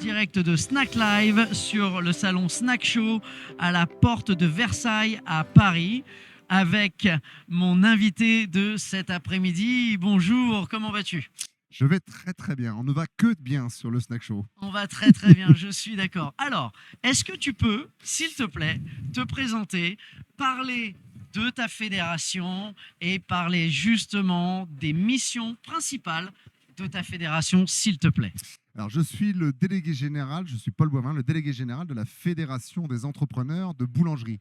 direct de Snack Live sur le salon Snack Show à la porte de Versailles à Paris avec mon invité de cet après-midi. Bonjour, comment vas-tu ? Je vais très très bien. On ne va que de bien sur le Snack Show. On va très très bien, je suis d'accord. Alors, est-ce que tu peux, s'il te plaît, te présenter, parler de ta fédération et parler justement des missions principales de ta fédération, s'il te plaît. Alors, je suis le délégué général, je suis Paul Boivin, le délégué général de la Fédération des entrepreneurs de boulangerie,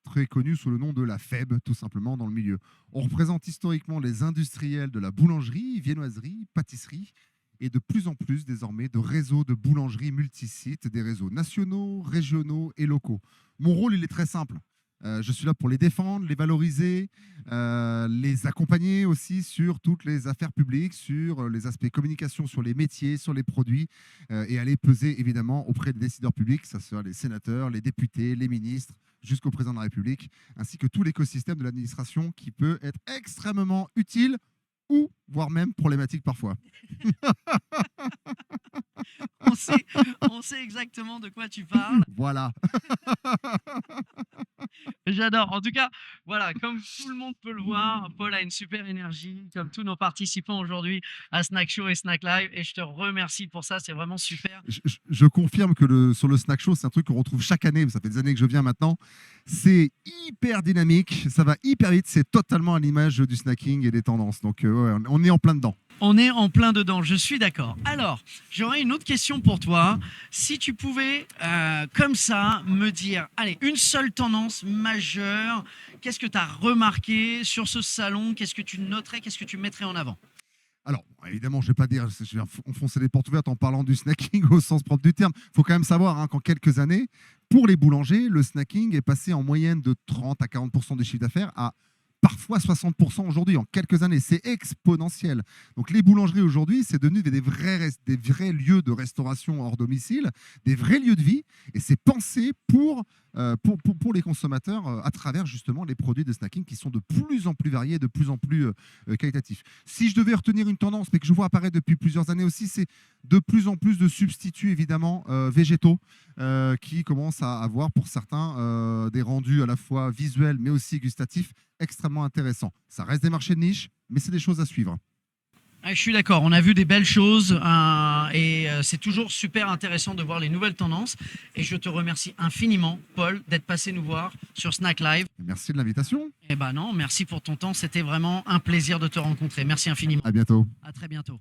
très connue sous le nom de la FEB, tout simplement dans le milieu. On représente historiquement les industriels de la boulangerie, viennoiserie, pâtisserie, et de plus en plus désormais de réseaux de boulangeries multisites, des réseaux nationaux, régionaux et locaux. Mon rôle, il est très simple. Je suis là pour les défendre, les valoriser, les accompagner aussi sur toutes les affaires publiques, sur les aspects communication, sur les métiers, sur les produits, et aller peser évidemment auprès des décideurs publics, que ce soit les sénateurs, les députés, les ministres, jusqu'au président de la République, ainsi que tout l'écosystème de l'administration qui peut être extrêmement utile ou voire même problématique parfois. On sait exactement de quoi tu parles. Voilà. J'adore. En tout cas, voilà, comme tout le monde peut le voir, Paul a une super énergie, comme tous nos participants aujourd'hui à Snack Show et Snack Live. Et je te remercie pour ça, c'est vraiment super. Je confirme que sur le Snack Show, c'est un truc qu'on retrouve chaque année. Ça fait des années que je viens maintenant. C'est hyper dynamique, ça va hyper vite. C'est totalement à l'image du snacking et des tendances. Donc, ouais, on est en plein dedans. On est en plein dedans, je suis d'accord. Alors, j'aurais une autre question pour toi. Si tu pouvais, comme ça, me dire, allez, une seule tendance majeure, qu'est-ce que tu as remarqué sur ce salon? Qu'est-ce que tu noterais? Qu'est-ce que tu mettrais en avant? Alors, évidemment, je ne vais pas dire, je vais enfoncer les portes ouvertes en parlant du snacking au sens propre du terme. Il faut quand même savoir qu'en quelques années, pour les boulangers, le snacking est passé en moyenne de 30 à 40% du chiffre d'affaires à parfois 60% aujourd'hui, en quelques années. C'est exponentiel. Donc les boulangeries aujourd'hui, c'est devenu des vrais lieux de restauration hors domicile, des vrais lieux de vie, et c'est pensé pour les consommateurs à travers justement les produits de snacking qui sont de plus en plus variés, de plus en plus qualitatifs. Si je devais retenir une tendance, mais que je vois apparaître depuis plusieurs années aussi, c'est de plus en plus de substituts évidemment végétaux qui commencent à avoir pour certains des rendus à la fois visuels mais aussi gustatifs extrêmement intéressants. Ça reste des marchés de niche, mais c'est des choses à suivre. Je suis d'accord, on a vu des belles choses et c'est toujours super intéressant de voir les nouvelles tendances. Et je te remercie infiniment, Paul, d'être passé nous voir sur Snack Live. Merci de l'invitation. Eh ben non, merci pour ton temps. C'était vraiment un plaisir de te rencontrer. Merci infiniment. À bientôt. À très bientôt.